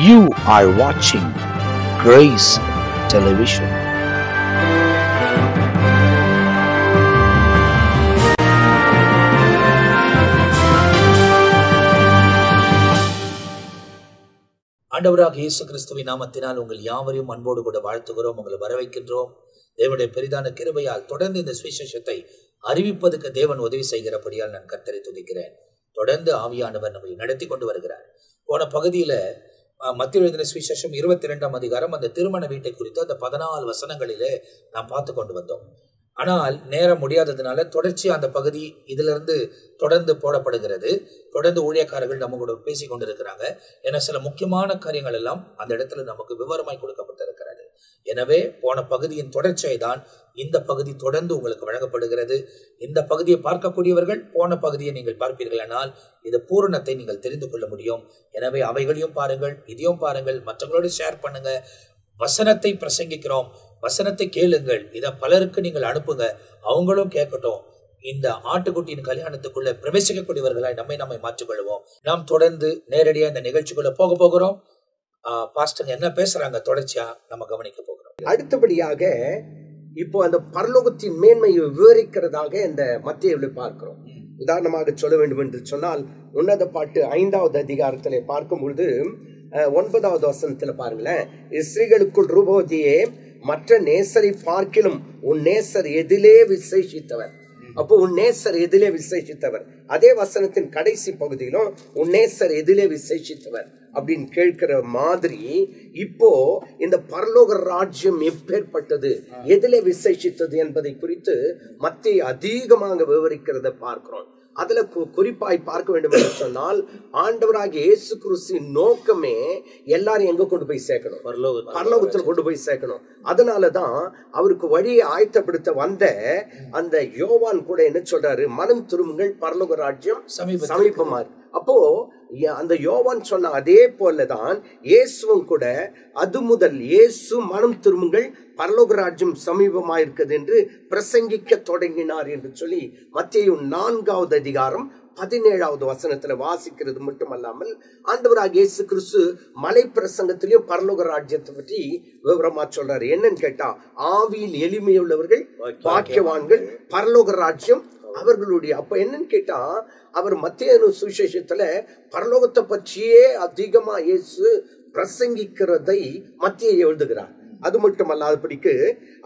You are watching Grace Television. ஆண்டவராக இயேசு கிறிஸ்துவின் நாமத்தினால் உங்கள் யாவரையும் அன்போடு கூட வாழ்த்துகிறோம், உங்களை வரவேற்கின்றோம். தேவனுடைய பெரிதான கிருபையால் தொடர்ந்து இந்த சுவிசேஷத்தை அறிவிப்பதற்கு தேவன் உதவி செய்கிறபடியால் நான் கர்த்தரை துதிக்கிறேன். தொடர்ந்து ஆவியானவர் நம்மை நடத்தி கொண்டு வருகிறார். போன பகுதியில மத்திய எழுதின சுவிசேஷம் 22ஆம் அதிகாரம் அந்த திருமண வீட்டை குறித்து அந்த 14 வசனங்களிலே நாம் பார்த்து கொண்டு வந்தோம். ஆனால் நேரம் முடியாததுனால தொடர்ச்சி அந்த பகுதி இதிலிருந்து தொடர்ந்து போடப்படுகிறது. தொடர்ந்து ஊழியக்காரர்கள் நம்ம கூட பேசி கொண்டிருக்கிறாங்க. ஏன்னா சில முக்கியமான காரியங்கள் எல்லாம் அந்த இடத்துல நமக்கு விவரமாய் கொடுக்கப்பட்டிருக்கிறது. எனவே போன பகுதியின் தொடர்ச்சியை தான் இந்த பகுதி தொடர்ந்து உங்களுக்கு வழங்கப்படுகிறது. இந்த பகுதியை பார்க்கக்கூடியவர்கள் போன பகுதியை நீங்கள் பார்ப்பீர்களானால் இது பூரணத்தை நீங்கள் தெரிந்து கொள்ள முடியும். எனவே அவைகளையும் பாருங்கள், இதையும் பாருங்கள், மற்றவங்களோடு ஷேர் பண்ணுங்க. வசனத்தை பிரசங்கிக்கிறோம், வசனத்தை கேளுங்கள், இதை பலருக்கு நீங்கள் அனுப்புங்க, அவங்களும் கேட்கட்டும். இந்த ஆட்டுக்குட்டியின் கல்யாணத்துக்குள்ள பிரவேசிக்கக்கூடியவர்களாய் நம்மை மாற்றிக்கொள்வோம். நாம் தொடர்ந்து நேரடியா இந்த நிகழ்ச்சிக்குள்ள போகிறோம். பாஸ்டர் என்ன பேசுறாங்க தொடர்ச்சியா நம்ம கவனிக்க போகிறோம். அடுத்தபடியாக இப்போ அந்த பரலோகத்தின் மேன்மையை விவரிக்கிறதாக இந்த மத்தேயுவில் பார்க்கிறோம். உதாரணமாக சொல்ல வேண்டும் என்று சொன்னால் உன்னத பாட்டு 5வது அதிகாரத்திலே பார்க்கும் பொழுது 9வது வசனத்துல பாருங்களேன், ஸ்திரீகளுக்குள் ரூபவதியே மற்ற நேசரை பார்க்கிலும் உன் நேசர் எதிலே விசேஷித்தவர். அப்போ உன் நேசர் எதிலே விசேஷித்தவர். அதே வசனத்தின் கடைசி பகுதியிலும் உன் நேசர் எதிலே விசேஷித்தவர் அப்படின்னு கேட்கிற மாதிரி இப்போ இந்த பரலோக ராஜ்யம் எப்பேற்பட்டது, எதிலே விசேஷித்தது என்பதை குறித்து மத்தேயு அதிகமாக விவரிக்கிறத பார்க்கிறோம். அதுல குறிப்பாய் பார்க்க வேண்டும் என்று சொன்னால் ஆண்டவராகிய இயேசு கிறிஸ்துவின் நோக்கமே எல்லாரும் எங்க கொண்டு போய் சேர்க்கணும், பரலோகத்தில் கொண்டு போய் சேர்க்கணும். அதனாலதான் அவருக்கு வழியை ஆயத்தப்படுத்த வந்த அந்த யோவான் கூட என்ன சொல்றாரு, மனம் திரும்புங்கள், பரலோக ராஜ்யம் சமீபமா இருக்கு. அப்போ அந்த யோவான் சொன்ன அதே போலதான் இயேசுவும் கூட அது முதல் இயேசு மனம் திரும்புங்கள், பரலோக ராஜ்யம் சமீபமா இருக்குது என்று பிரசங்கிக்க தொடங்கினார் என்று சொல்லி மத்தேயு 4வது அதிகாரம் 17வது வசனத்துல வாசிக்கிறது மட்டுமல்லாமல் ஆண்டவராகிய இயேசு கிறிஸ்து மலை பிரசங்கத்திலேயும் பரலோக ராஜ்யத்தை பற்றி விவரமா சொல்றாரு. என்னன்னு கேட்டா, ஆவியில் எளிமையுள்ளவர்கள் பாக்கியவான்கள், பரலோக ராஜ்யம் அவர்களுடைய. அப்ப என்னன்னு கேட்டா, அவர் மத்தேயு சுவிசேஷத்துல பரலோகத்தை பற்றியே அதிகமா இயேசு பிரசங்கிக்கிறதை மத்தேயு எழுதுகிறார். அது மட்டுமல்லாதபடிக்கு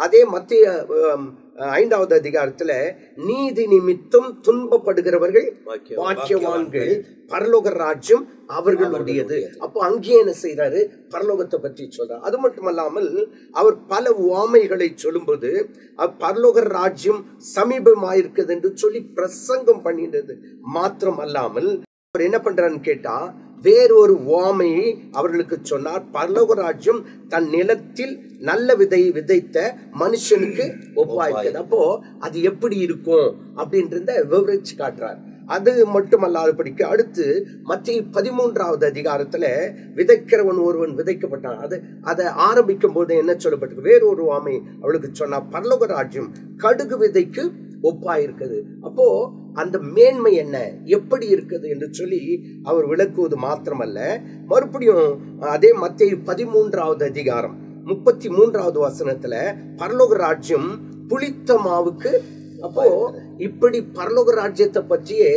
அதே மத்தேயு 5வது அதிகாரத்துல நீதி நிமித்தம் துன்பப்படுகிறவர்கள் பாக்கியவான்கள், பரலோக ராஜ்யம் அவர்களுடையது. அப்போ அங்கே என்ன செய்யறாரு, பரலோகத்தை பற்றி சொல்றார். அது மட்டுமல்லாமல் அவர் பல உவமைகளை சொல்லும்போது பரலோக ராஜ்யம் சமீபமாயிருக்குது என்று சொல்லி பிரசங்கம் பண்ணினது மாத்திரம் அல்லாமல் அவர் என்ன பண்றான்னு கேட்டா, வேறொரு உவமையை அவர்களுக்கு சொன்னார். பரலோக ராஜ்யம் தன் நிலத்தில் நல்ல விதை விதைத்த மனுஷனுக்கு ஒப்பாயிருக்கிறது. அப்போ அது எப்படி இருக்கும் அப்படின்றத விவரிச்சு காட்டுறார். அது மட்டுமல்லாதபடிக்கு அடுத்து மத்தேயு 13வது அதிகாரத்துல விதைக்கிறவன் ஒருவன் விதைக்கப்பட்டான். அதை ஆரம்பிக்கும் போது என்ன சொல்லப்பட்டிருக்கு, வேறொரு உவமை அவளுக்கு சொன்னா, பரலோக ராஜ்யம் கடுகு விதைக்கு ஒப்பாயிருக்குது. அப்போ அந்த மேன்மை என்ன, எப்படி இருக்குது என்று சொல்லி அவர் விளக்குவது மாத்திரமல்ல, மறுபடியும் அதே மத்தேயு 13வது அதிகாரம் 33வது வசனத்துல பரலோக ராஜ்யம் புளித்த மாவுக்கு. அப்போ இப்படி பரலோக ராஜ்யத்தை பற்றியே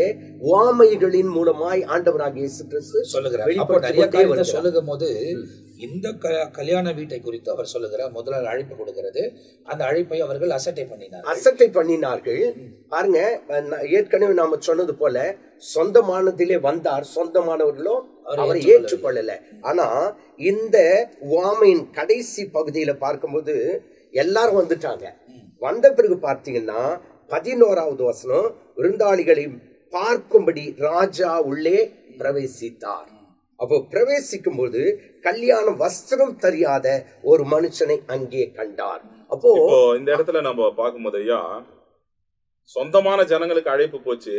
உவமைகளின் மூலமாய் ஆண்டவராகிய இயேசு கிறிஸ்து சொல்லுகிறார். சொல்லுகும் போது இந்த கல்யாண வீட்டை குறித்து அவர் சொல்லுகிறார். முதலாளி அழைப்பு கொடுக்கிறது, அந்த அழைப்பை அவர்கள் அசட்டை பண்ணினார்கள். பாருங்க, ஏற்கனவே நாம சொன்னது போல சொந்தமானதிலே வந்தார், சொந்தமானவர்களோ அவரை ஏற்றுக்கொள்ளல. ஆனா இந்த உவமையின் கடைசி பகுதியில பார்க்கும்போது எல்லாரும் வந்துட்டாங்க. வந்த பிறகு பார்த்தீங்கன்னா 11வது வசனம், விருந்தாளிகளை பார்க்கும்படி ராஜா உள்ளே பிரவேசித்தார். அப்போ பிரவேசிக்கும் போது கல்யாண வஸ்திரம் தெரியாத ஒரு மனுஷனை அங்கே கண்டார். அப்போ இந்த இடத்துல நம்ம பார்க்கும்போது ஐயா, சொந்தமான ஜனங்களுக்கு அழைப்பு போச்சு,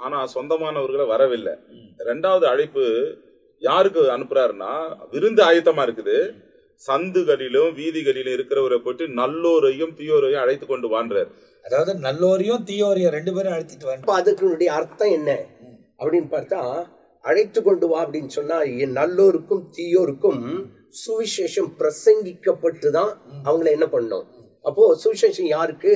ஆனா சொந்தமானவர்களை வரவில்லை. 2வது அழைப்பு யாருக்கு அனுப்புறாருன்னா, விருந்து ஆயத்தமா இருக்குது, சந்துகளிலும் வீதிகளிலும் இருக்கிறவரை போட்டு நல்லோரையும் தீயோரையும் அழைத்து கொண்டு வான்றார். அதாவது நல்லோரையும் தீயோரையும் 2 பேரும் அழைத்துட்டு வாங்க. அதுக்கு அர்த்தம் என்ன அப்படின்னு பார்த்தா, அழைத்து கொண்டு வா அப்படின்னு சொன்னா நல்லோருக்கும் தீயோருக்கும் சுவிசேஷம் பிரசங்கிக்கப்பட்டுதான் அவங்களை என்ன பண்ணணும். அப்போ சுவிசேஷம் யாருக்கு?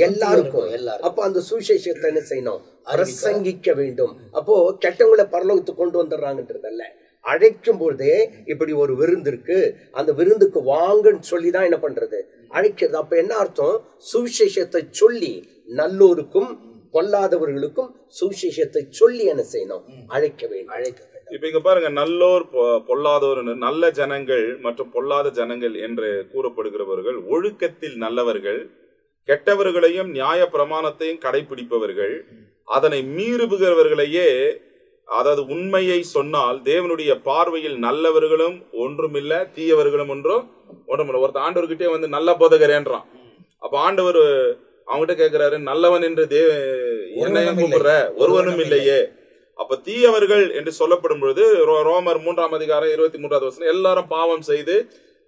எல்லாருக்கும். அப்போ அந்த சுவிசேஷத்தை என்ன செய்யணும்? பிரசங்கிக்க வேண்டும். அப்போ கெட்டவங்களை பரலோகத்துக்கு கொண்டு வந்துடுறாங்கன்றதல்ல, அழைக்கும் போதே இப்படி ஒரு விருந்து இருக்கு, அந்த விருந்துக்கு வாங்கன்னு சொல்லிதான் என்ன பண்றது? அழைக்கிறது. அப்ப என்ன அர்த்தம்? சுவிசேஷத்தை சொல்லி நல்லோருக்கும் பொல்லாதவர்களுக்கும் சுவிசேஷத்தை சொல்லி என்ன செய்யணும்? அழைக்க வேண்டும். அழைக்க வேண்டும். இப்ப இங்க பாருங்க, நல்லோர் பொல்லாதோர், நல்ல ஜனங்கள் மற்றும் பொல்லாத ஜனங்கள் என்று கூறப்படுகிறவர்கள் ஒழுக்கத்தில் நல்லவர்கள், கெட்டவர்களையும் நியாய பிரமாணத்தையும் கடைபிடிப்பவர்கள், அதனை மீறுபவர்களையே, அதாவது உண்மையை சொன்னால் தேவனுடைய பார்வையில் நல்லவர்களும் ஒன்றுமில்ல, தீயவர்களும் ஒன்றுமில்ல. ஒருத்த ஆண்டவர்கிட்டே வந்து நல்ல போதகரேன்றான். அப்ப ஆண்டவர் அவங்ககிட்ட கேட்கிறாரு, நல்லவன் என்று என்னையும் கூப்பிடுற ஒருவனும் இல்லையே. அப்ப தீயவர்கள் என்று சொல்லப்படும் பொழுது ரோமர் 3ஆம் அதிகாரம் 23வது வசனம், எல்லாரும் பாவம் செய்து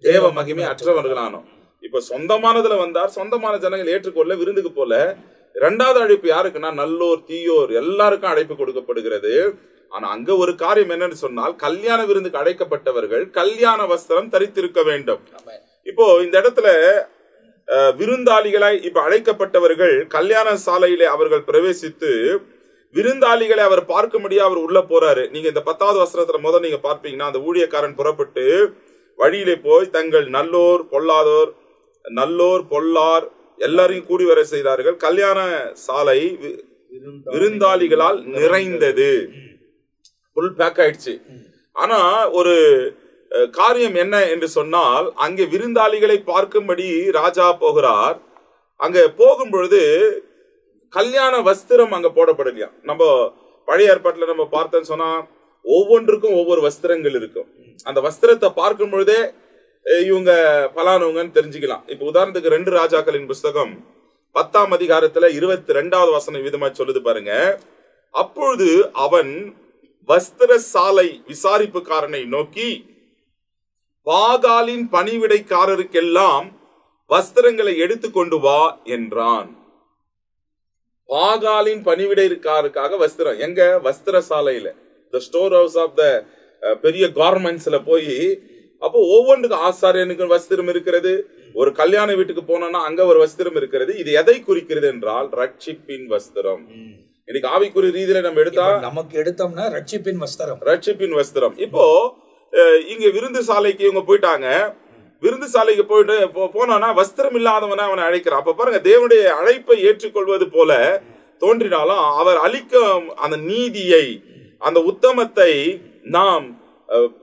தேவ மகிமை அற்றவர்களானோம். இப்ப சொந்தமானதுல வந்தார், சொந்தமான ஜனங்கள் ஏற்றுக்கொள்ள விருந்துக்கு போல. இரண்டாவது அழைப்பு யாருக்குன்னா நல்லோர் தீயோர் எல்லாருக்கும் அழைப்பு கொடுக்கப்படுகிறது. ஆனா அங்க ஒரு காரியம் என்னன்னு சொன்னால், கல்யாண விருந்துக்கு அழைக்கப்பட்டவர்கள் கல்யாண வஸ்திரம் தரித்திருக்க வேண்டும். இப்போ இந்த இடத்துல விருந்தாளிகளாய் இப்ப அழைக்கப்பட்டவர்கள் கல்யாண சாலையிலே அவர்கள் பிரவேசித்து விருந்தாளிகளை அவர் பார்க்க முடியாது, அவர் உள்ள போறாரு. நீங்க இந்த 10வது வசனத்துல முதல் நீங்க பார்ப்பீங்கன்னா, அந்த ஊழியக்காரன் புறப்பட்டு வழியிலே போய் தங்கள் நல்லோர் பொல்லார் எல்லாரையும் கூடி வர செய்தார்கள். கல்யாண சாலை விருந்தாளிகளால் நிறைந்தது, ஃபுல் பேக் ஆயிடுச்சு. ஆனா ஒரு காரியம் என்ன என்று சொன்னால், அங்கே விருந்தாளிகளை பார்க்கும்படி ராஜா போகிறார். அங்க போகும் பொழுது கல்யாண வஸ்திரம் அங்க போடப்படலையா. நம்ம பழைய ஏற்பாட்டுல நம்ம பார்த்தோன்னு சொன்னா ஒவ்வொன்றுக்கும் ஒவ்வொரு வஸ்திரங்கள் இருக்கும். அந்த வஸ்திரத்தை பார்க்கும் பொழுதே இவங்க பலானவங்கன்னு தெரிஞ்சுக்கலாம். இப்ப உதாரணத்துக்கு 2 ராஜாக்களின் புஸ்தகம் 10ஆம் அதிகாரத்துல 22வது வசனம் விதமா சொல்லுது பாருங்க. அப்பொழுது அவன் வஸ்திர சாலை விசாரிப்புக்காரனை நோக்கி, பாகாலின் பணிவிடைக்காரருக்கெல்லாம் வஸ்திரங்களை எடுத்துக்கொண்டு வா என்றான். பாகாலின் பணிவிடைக்காரருக்காக வஸ்திரம் எங்க? வஸ்திர சாலையில, the store house of the பெரிய கார்மெண்ட்ஸ்ல போய், அப்போ ஒவ்வொன்றுக்கும் ஆசாரியனுக்கு வஸ்திரம் இருக்கிறது. ஒரு கல்யாண வீட்டுக்கு போனோம்னா அங்க ஒரு வஸ்திரம் இருக்கிறது. இது எதை குறிக்கிறது என்றால் ரட்சிப்பின் வஸ்திரம். இன்னைக்கு ஆவிக்குரிய ரீதியில நம்ம எடுத்தோம்னா ரட்சிப்பின் வஸ்திரம். இப்போ இங்க விருந்து சாலைக்கு இவங்க போயிட்டாங்க. விருந்து சாலைக்கு போயிட்டு போனா வஸ்திரம் இல்லாதவன அவனை அழைக்கிறான். அப்ப பாருங்க, தேவனுடைய அழைப்பை ஏற்றுக்கொள்வது போல தோன்றினாலும் அவர் அளிக்கும் அந்த நீதியை, அந்த உத்தமத்தை நாம்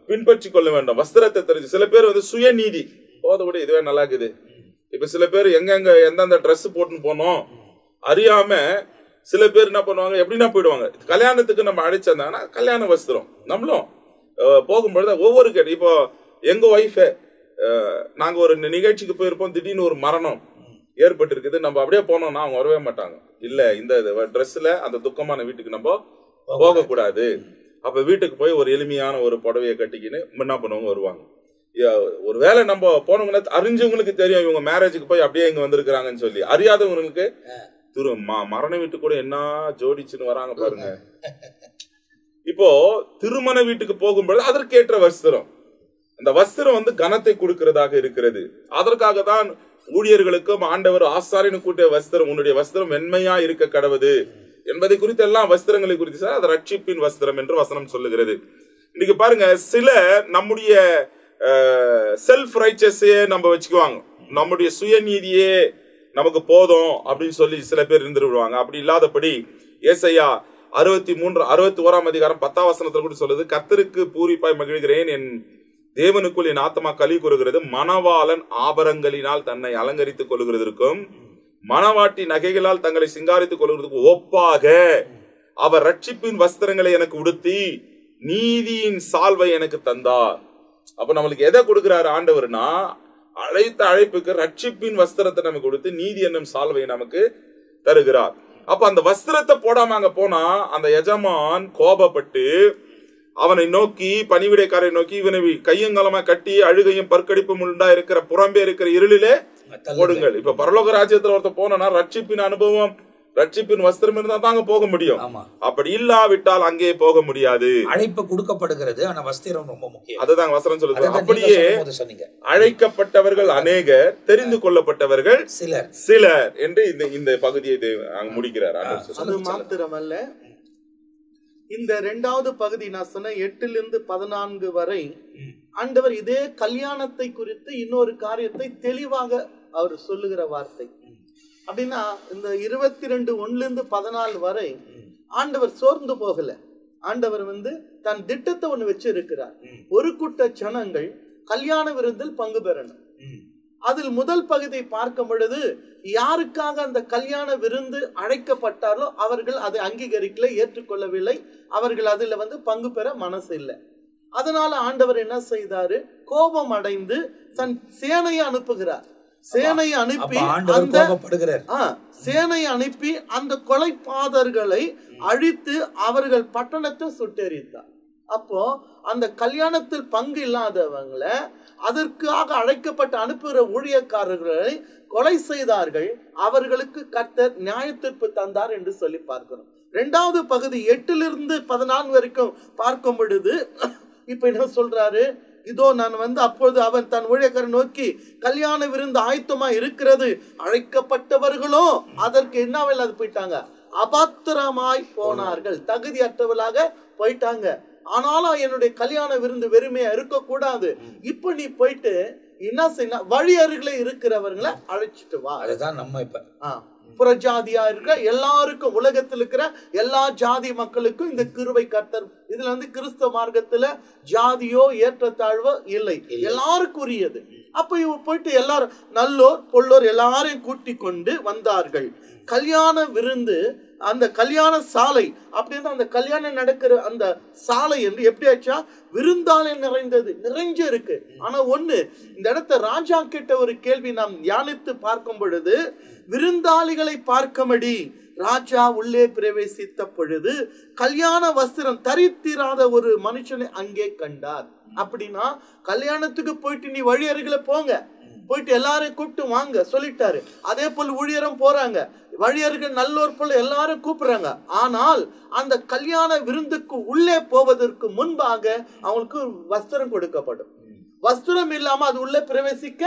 பின்பற்றி கொள்ள வேண்டும். வஸ்திரத்தை தெரிஞ்சு சில பேர் வந்து சுயநீதி போத கூட இதுவே நல்லா இருக்குது. இப்ப சில பேர் எங்கெங்க எந்தெந்த ட்ரெஸ் போட்டுன்னு போனோம் அறியாம சில பேர் என்ன பண்ணுவாங்க, எப்படின்னா போயிடுவாங்க. கல்யாணத்துக்கு நம்ம அழைச்சிருந்தாங்கன்னா கல்யாண வஸ்திரம் நம்மளும் போகும்பொழுது ஒவ்வொரு இப்போ எங்க ஒய்ஃபு நாங்க ஒரு நிகழ்ச்சிக்கு போயிருப்போம், திடீர்னு ஒரு மரணம் ஏற்பட்டு இருக்குது, நம்ம அப்படியே போனோம்னா அவங்க வரவே மாட்டாங்க. இல்ல இந்த ட்ரெஸ்ல அந்த துக்கமான வீட்டுக்கு நம்ம போக கூடாது. அப்ப வீட்டுக்கு போய் ஒரு எளிமையான ஒரு புடவையை கட்டிக்கின்னு என்ன பண்ணுவாங்க, வருவாங்க. ஒருவேளை நம்ம போனவங்க அறிஞ்சவங்களுக்கு தெரியும் இவங்க மேரேஜுக்கு போய் அப்படியே இங்க வந்திருக்கிறாங்கன்னு சொல்லி, அறியாதவங்களுக்கு மரண வீட்டுக்கு கூட என்ன ஜோடிச்சுன்னு வராங்க பாருங்க. இப்போ திருமண வீட்டுக்கு போகும்போது அதற்கேற்ற வஸ்திரம், அந்த வஸ்திரம் வந்து கனத்தை கொடுக்கிறதாக இருக்கிறது. அதற்காக தான் ஊழியர்களுக்கும் ஆண்டவர் ஆசாரியனு கூட்டிய வஸ்திரம், உன்னுடைய வஸ்திரம் வெண்மையா இருக்க கடவுது என்பதை குறித்து எல்லாம் வஸ்திரங்களை குறித்து சார் அது ரட்சிப்பின் வஸ்திரம் என்று வசனம் சொல்லுகிறது. இன்னைக்கு பாருங்க, சில நம்முடைய செல்ஃப் ரைச்சஸையே நம்ம வச்சுக்குவாங்க, நம்முடைய சுயநீதியே நமக்கு போதும் அப்படின்னு சொல்லி சில பேர் இருந்து விடுவாங்க. அப்படி இல்லாதபடி ஏசாயா 61ஆம் அதிகாரம் 10ஆம் வசனத்துல கூட சொல்லுது, கர்த்தருக்கு பூரிப்பாய் மகிழ்கிறேன், என் தேவனுக்குள் என் ஆத்மா களி கூறுகிறது. மணவாளன் ஆபரங்களினால் தன்னை அலங்கரித்துக் கொள்கிறதற்கும் மணவாட்டி நகைகளால் தங்களை சிங்காரித்துக் கொள்கிறதுக்கும் ஒப்பாக அவர் ரட்சிப்பின் வஸ்திரங்களை எனக்கு உடுத்தி நீதியின் சால்வை எனக்கு தந்தார். அப்ப நம்மளுக்கு எதை கொடுக்கிறாரு ஆண்டவர்னா, அழைத்த அழைப்புக்கு ரட்சிப்பின் வஸ்திரத்தை நமக்கு கொடுத்து நீதி என்னும் சால்வையை நமக்கு தருகிறார். அப்ப அந்த வஸ்திரத்தை போடாம அங்க போனா அந்த எஜமான் கோபப்பட்டு அவனை நோக்கி, பணிவிடைக்காரை நோக்கி, இவனை கையங்கலமா கட்டி அழுகையும் பற்கடிப்பும் உண்டா இருக்கிற புறம்பே இருக்கிற இருளிலே போடுங்கள். இப்ப பரலோக ராஜ்யத்துல ஒருத்த போனா ரட்சிப்பின் அனுபவம் ரட்சிப்பின் வஸ்திரம் இருந்தா தாங்க போக முடியும். ஆமா. அப்படி இல்லாவிட்டால் அங்கே போக முடியாது. அழைப்பு கொடுக்கப்படுகிறது, ஆனா வஸ்திரம் ரொம்ப முக்கியம். அதுதான் வசனம் சொல்லுது. அப்படியே அழைக்கப்பட்டவர்கள் அநேகர், தெரிந்து கொள்ளப்பட்டவர்கள் சிலர் என்று இந்த பகுதியை முடிக்கிறார். அது மாத்திரமல்ல, இந்த 2வது பகுதி நான் சொன்ன 8 to 14 வரை ஆண்டவர் இதே கல்யாணத்தை குறித்து இன்னொரு காரியத்தை தெளிவாக அவர் சொல்லுகிற வார்த்தை. அப்படின்னா இந்த 22 1 to 14 வரை ஆண்டவர் சோர்ந்து போகல. ஆண்டவர் தன் திட்டத்தை ஒண்ணு வச்சு இருக்கிறார். ஒரு கூட்ட ஜனங்கள் கல்யாண விருந்தில் பங்கு பெறணும். அதில் முதல் பகுதியை பார்க்கும் பொழுது யாருக்காக அந்த கல்யாண விருந்து அழைக்கப்பட்டாரோ அவர்கள் அதை அங்கீகரிக்கல, ஏற்றுக்கொள்ளவில்லை. அவர்கள் அதுல பங்கு பெற மனசு இல்லை. அதனால ஆண்டவர் என்ன செய்தாரு? கோபம் அடைந்து தன் சேனையை அனுப்புகிறார். சேனையை அனுப்பி அந்த கொலைபாதர்களை அழித்து அவர்கள் பட்டணத்தை சுட்டெரித்தார். அப்போ அந்த கல்யாணத்தில் பங்கு இல்லாதவங்களை, அதற்காக அழைக்கப்பட்ட அனுப்புகிற ஊழியக்காரர்களை கொலை செய்தார்கள். அவர்களுக்கு கர்த்தர் நியாயத்தீர்ப்பு தந்தார் என்று சொல்லி பார்க்கிறோம். 2வது பகுதி 8 to 14 வரைக்கும் பார்க்கும் பொழுது இப்ப என்ன சொல்றாரு? இதோ நான் அப்பொழுது அவன் தன் ஊழியக்காரரை நோக்கி, கல்யாண விருந்து ஆயத்தமா இருக்கிறது, அழைக்கப்பட்டவர்களோ அதற்கு என்னவில்லாது போயிட்டாங்க, அபாத்திரமாய் போனார்கள், தகுதியற்றவர்களாக போயிட்டாங்க. ஆனாலும் என்னுடைய கல்யாண விருந்து வெறுமையா இருக்க கூடாது. இப்ப நீ போயிட்டு என்ன செய்ய, வழி அருகில இருக்கிறவர்களை அழைச்சிட்டு வா. அதுதான் நம்ம இப்ப புறஜாதியா இருக்கிற எல்லாருக்கும், உலகத்தில் இருக்கிற எல்லா ஜாதி மக்களுக்கும் இந்த கிருபை கர்த்தர். இதுல கிறிஸ்தவ மார்க்கத்துல ஜாதியோ ஏற்றத்தாழ்வோ இல்லை, எல்லாருக்கும் உரியது. அப்ப இவ போயிட்டு எல்லாரும் நல்லோர் பொல்லோர் எல்லாரையும் கூட்டி கொண்டு வந்தார்கள். கல்யாண விருந்து, அந்த கல்யாண சாலை அப்படின்னு அந்த கல்யாணம் நடக்கிற அந்த சாலை என்று எப்படி ஆச்சா, விருந்தாலே நிறைஞ்சு இருக்கு. ஆனா ஒண்ணு, இந்த இடத்த ராஜா கிட்ட ஒரு கேள்வி நாம் தியானித்து பார்க்கும் பொழுது, விருந்தாளிகளை பார்க்கும்படி ராஜா உள்ளே பிரவேசித்த பொழுது கல்யாண வஸ்திரம் தரித்திராத ஒரு மனுஷனை அங்கே கண்டார். அப்படின்னா கல்யாணத்துக்கு போயிட்டு நீ வழி அருகில போங்க, போயிட்டு எல்லாரையும் கூப்பிட்டு வாங்க சொல்லிட்டாரு. அதே போல் ஊழியரும் போறாங்க, வழியர்கள் நல்லோர் போல எல்லாரும் கூப்பிடுறாங்க. ஆனால் அந்த கல்யாண விருந்துக்கு உள்ளே போவதற்கு முன்பாக அவங்களுக்கு வஸ்திரம் கொடுக்கப்படும். வஸ்திரம் இல்லாம அது உள்ளே பிரவேசிக்க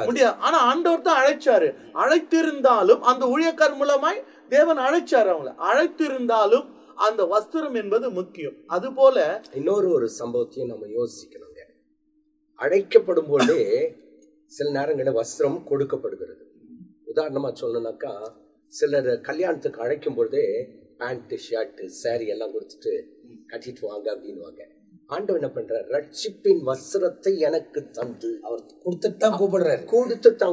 முடியாது. ஆனா ஆண்டவர் தான் அழைச்சாரு. அழைத்திருந்தாலும் அந்த ஊழியக்காரர் மூலமாய் தேவன் அழைச்சாரு. அவங்கள அழைத்திருந்தாலும் அந்த வஸ்திரம் என்பது முக்கியம். அது போல இன்னொரு சம்பவத்தையும் நம்ம யோசிக்கணுங்க. அழைக்கப்படும் போதே சில நேரங்களில் வஸ்திரம் கொடுக்கப்படுகிறது. உதாரணமா சொல்லணும்னாக்கா, சிலர் கல்யாணத்துக்கு அழைக்கும் பொழுதே பேண்ட் ஷர்ட் சாரி எல்லாம் கொடுத்துட்டு கட்டிட்டு வாங்க அப்படின்வாங்க. ஆண்டவர் என்ன பண்றாரு? ரட்சிப்பின் வஸ்திரத்தை எனக்கு தந்து அவர் கொடுத்துட்டு தான்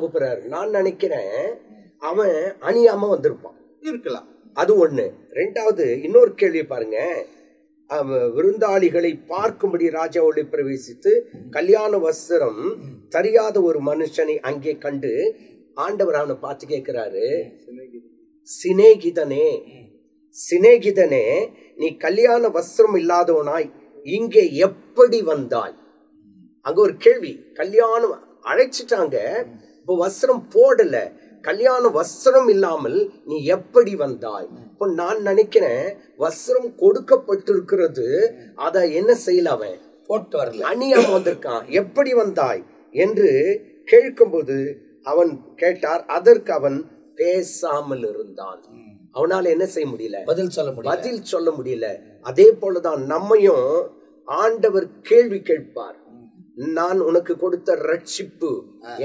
கூப்பிடுறாரு. நான் நினைக்கிறேன் அவன் அணியாம வந்திருப்பான், இருக்கலாம். அது ஒண்ணு. 2வது இன்னொரு கேள்வி பாருங்க. விருந்தாளிகளை பார்க்கும்படி ராஜாவோடு பிரவேசித்து கல்யாண வஸ்திரம் தெரியாத ஒரு மனுஷனை அங்கே கண்டு ஆண்டவர் அவனை பார்த்து கேட்கிறாரு, சிநேகிதனே நீ கல்யாண வஸ்திரம் இல்லாதவனாய் இங்கே எப்படி வந்தாய்? அங்க ஒரு கேள்வி. கல்யாணம் அழைச்சிட்டாங்க, இப்போ வஸ்திரம் போடல, கல்யாண வஸ்திரம் இல்லாமல் நீ எப்படி வந்தாய்? இப்போ நான் நினைக்கிறேன் வஸ்திரம் கொடுக்கப்பட்டிருக்கிறது, அத என்ன செய்யல, அவன் போட்டு வரல, அணியாம வந்திருக்கான். எப்படி வந்தாய் என்று கேட்கும்போது அவன் கேட்டார். அதற்கு அவன் பேசாமல் இருந்தான். அவனால என்ன செய்ய முடியல? பதில் சொல்ல முடியல. அதே போலதான் நம்மையும் ஆண்டவர் கேள்வி கேட்பார். நான் உனக்கு கொடுத்த ரட்சிப்பு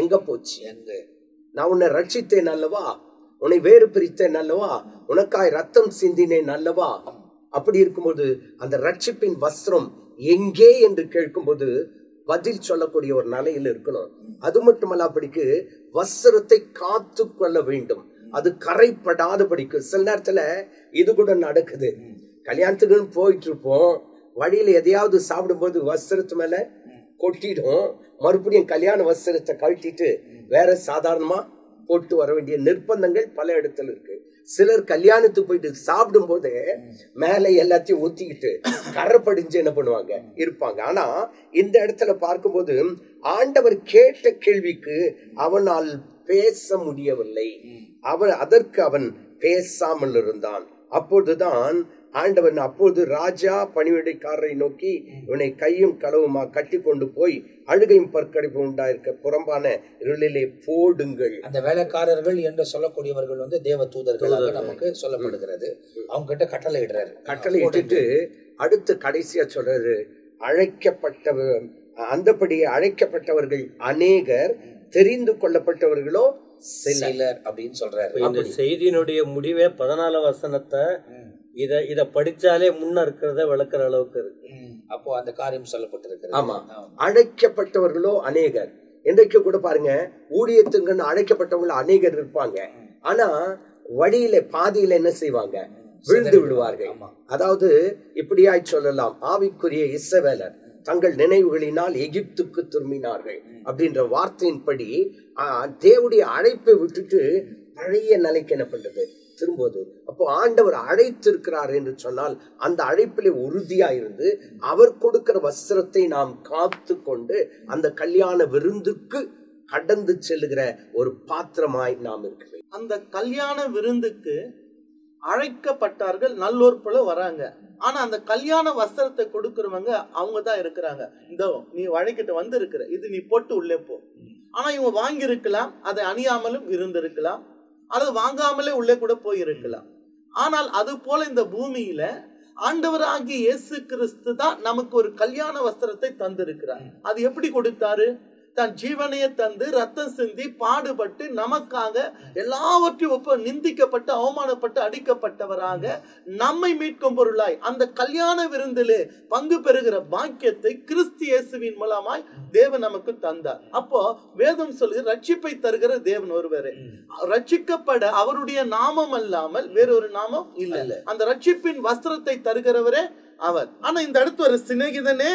எங்க போச்சு? நான் உன்னை ரட்சித்தேன் அல்லவா, உன்னை வேறு பிரித்தேன் அல்லவா, உனக்காய் ரத்தம் சிந்தினேன் அல்லவா. அப்படி இருக்கும்போது அந்த ரட்சிப்பின் வஸ்திரம் எங்கே என்று கேட்கும்போது பதில் சொல்லக்கூடிய ஒரு நிலையில் இருக்கணும். அது மட்டுமல்ல, அப்படிக்கு வஸ்திரத்தை காத்து கொள்ள வேண்டும், அது கரைப்படாதபடிக்கு. சில நேரத்துல இது கூட நடக்குது. கல்யாணத்துக்குன்னு போயிட்டு இருப்போம், வழியில எதையாவது சாப்பிடும்போது வஸ்திரத்து மேல கொட்டிடும், மறுபடியும் கல்யாண வஸ்திரத்தை கழட்டிட்டு வேற சாதாரணமா போட்டு வர வேண்டிய நிர்பந்தங்கள் பல இடத்துல இருக்கு. சிலர் கல்யாணத்துக்கு போயிட்டு சாப்பிடும் போது மேல எல்லாத்தையும் ஊத்திக்கிட்டு கரை படிஞ்சு என்ன பண்ணுவாங்க இருப்பாங்க. ஆனா இந்த இடத்துல பார்க்கும்போது ஆண்டவர் கேட்ட கேள்விக்கு அவனால் பேச முடியவில்லை. அதற்கு அவன் பேசாமல் இருந்தான். அப்போதுதான் ஆண்டவன் அப்போது ராஜா பணிவிடைக்காரரை நோக்கி, இவனை கையும் களவுமா கட்டி கொண்டு போய் அழுகையும் பற்கடிப்பு உண்டாயிருக்க புறம்பான இருளிலே போடுங்கள். அந்த வேலைக்காரர்கள் என்று சொல்லக்கூடியவர்கள் தேவ தூதர்களாக நமக்கு சொல்லப்படுகிறது. அவங்க கிட்ட கட்டளை இடுறாரு. கட்டளை இட்டுட்டு அடுத்து கடைசியா சொல்றாரு, அழைக்கப்பட்டவர் அந்தபடி அழைக்கப்பட்டவர்கள் அநேகர், தெரிந்து கொள்ளப்பட்டவர்களோ சிலர் அப்படின்னு சொல்றாரு. இந்த செய்தியினுடைய முடிவே 14 வசனத்தை இத படிச்சாலே முன்ன இருக்கிறத விளக்குற அளவுக்கு இருக்கு. அப்போ அந்த காரியம் சொல்லப்பட்டிருக்கு. ஆமா, அழைக்கப்பட்டவர்களோ அநேகர். இன்றைக்கு கூட பாருங்க, ஊழியத்துக்கு அழைக்கப்பட்டவங்க அநேகர் இருப்பாங்க. ஆனா வழியில பாதியில என்ன செய்வாங்க? விழுந்து விடுவார்கள். அதாவது இப்படியாய் சொல்லலாம், ஆவிக்குரிய இஸ்ரவேலர் தங்கள் நினைவுகளினால் எகிப்துக்கு திரும்பினார்கள் அப்படின்ற வார்த்தையின்படி தேவனுடைய அழைப்பை விட்டுட்டு பழைய நிலைக்கு என்ன பண்றது? திரும்புவது. அப்போ ஆண்டவர் அழைத்திருக்கிறார் என்று சொன்னால் அந்த அழைப்பிலே உறுதியா இருந்து அவர் கொடுக்கிற வஸ்திரத்தை நாம் காத்து கொண்டு அந்த கல்யாண விருந்துக்கு கடந்து செல்லுகிற ஒரு பாத்திரமாய் நாம் இருக்கிறோம். அந்த கல்யாண விருந்துக்கு அழைக்கப்பட்டார்கள், நல்லோர் போல வராங்க. ஆனா அந்த கல்யாண வஸ்திரத்தை கொடுக்கிறவங்க அவங்க தான் இருக்கிறாங்க. இதோ நீ வழிகிட்ட வந்து இருக்கிற, இது நீ போட்டு உள்ளே போ. ஆனா இவங்க வாங்கி இருக்கலாம், அதை அணியாமலும் இருந்திருக்கலாம், அல்லது வாங்காமலே உள்ளே கூட போயிருக்கலாம். ஆனால் அது போல இந்த பூமியில ஆண்டவராகிய இயேசு கிறிஸ்து தான் நமக்கு ஒரு கல்யாண வஸ்திரத்தை தந்திருக்கிறார். அது எப்படி கொடுத்தாரு? தன் ஜீவனையை தந்து ரத்தம் சிந்தி பாடுபட்டு நமக்காக எல்லாவற்றையும் நிந்திக்கப்பட்டு அவமானப்பட்டு அடிக்கப்பட்டவராக நம்மை மீட்கும் பொருளாய் அந்த கல்யாண விருந்திலே பங்கு பெறுகிற பாக்கியத்தை கிறிஸ்து இயேசுவின் மூலமாய் தேவன் நமக்கு தந்தார். அப்போ வேதம் சொல்லி ரட்சிப்பை தருகிற தேவன் ஒருவரே. ரட்சிக்கப்பட அவருடைய நாமம் அல்லாமல் வேறொரு நாமம் இல்லை. அந்த ரட்சிப்பின் வஸ்திரத்தை தருகிறவரே அவர். ஆனா இந்த அடுத்து ஒரு சிநேகிதனே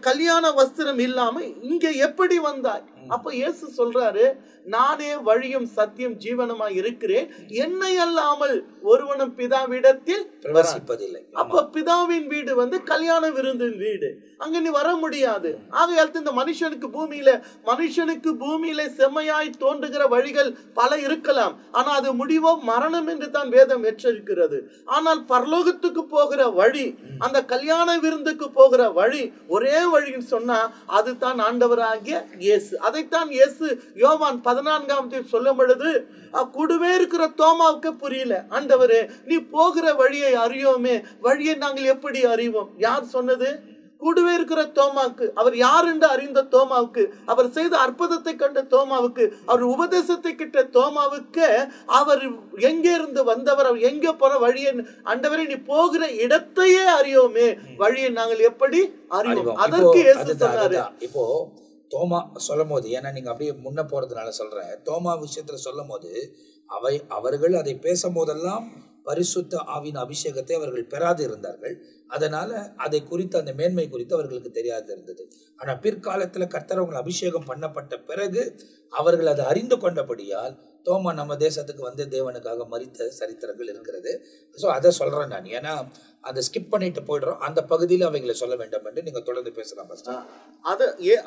கல்யாண வஸ்திரம் இல்லாம இங்க எப்படி வந்தாய்? அப்ப இயேசு சொல்றாரு, நானே வழியும் சத்தியம் ஜீவனமாய் இருக்கிறேன், என்னை அல்லாமல் ஒருவனும் பிதாவிடத்தில் பிரவேசிப்பதில்லை. அப்ப பிதாவின் வீடு கல்யாண விருந்தின் வீடு, அங்க நீ வர முடியாது. ஆகையால் இந்த மனுஷனுக்கு பூமியில செம்மையாய் தோன்றுகிற வழிகள் பல இருக்கலாம், ஆனா அது முடிவோ மரணம் என்று தான் வேதம் எச்சரிக்கிறது. ஆனால் பரலோகத்துக்கு போகிற வழி, அந்த கல்யாண விருந்துக்கு போகிற வழி ஒரே வழின்னு சொன்னா அதுதான் ஆண்டவராகிய இயேசு. அதைத்தான் இயேசு யோவான் 14 சொல்லும் பொழுது கூடவே இருக்கிற தோமாவுக்கு புரியல, ஆண்டவரே நீ போகிற வழியை அறியோமே, வழியை நாங்கள் எப்படி அறிவோம்? யார் சொன்னது? கூடவே இருக்கிற தோமாவுக்கு. அவர் யார் என்று அறிந்த தோமாவுக்கு, அவர் செய்த அற்புதத்தை கண்ட தோமாவுக்கு, அவர் உபதேசத்தை கிட்ட தோமாவுக்கு, அவர் எங்கே இருந்து வந்தவர், அவர் எங்கே போற வழியை, ஆண்டவரே நீ போகிற இடத்தையே அறியோமே, வழியை நாங்கள் எப்படி அறிவோம்? அதற்கு இயேசு சொன்னாரு. இப்போ தோமா சொல்லும் போது, ஏன்னா நீங்க அப்படியே முன்ன போறதுனால சொல்றேன், தோமா விஷயத்துல சொல்லும் போது அவர்கள் அதை பேசும் போதெல்லாம் பரிசுத்த ஆவின் அபிஷேகத்தை அவர்கள் பெறாது இருந்தார்கள். அதனால அதை குறித்து, அந்த மேன்மை குறித்து அவர்களுக்கு தெரியாது இருந்தது. ஆனா பிற்காலத்துல கர்த்தர் அவங்களை அபிஷேகம் பண்ணப்பட்ட பிறகு அவர்கள் அதை அறிந்து கொண்டபடியால் தோமா நம்ம தேசத்துக்கு தேவனுக்காக மரித்த சரித்திரங்கள் இருக்கிறது. ஸோ அதை சொல்றேன் நான், ஏன்னா அதை ஸ்கிப் பண்ணிட்டு போயிடுறோம். அந்த பகுதியில் அவைகளை சொல்ல வேண்டும் என்று நீங்க தொடர்ந்து பேசலாம்.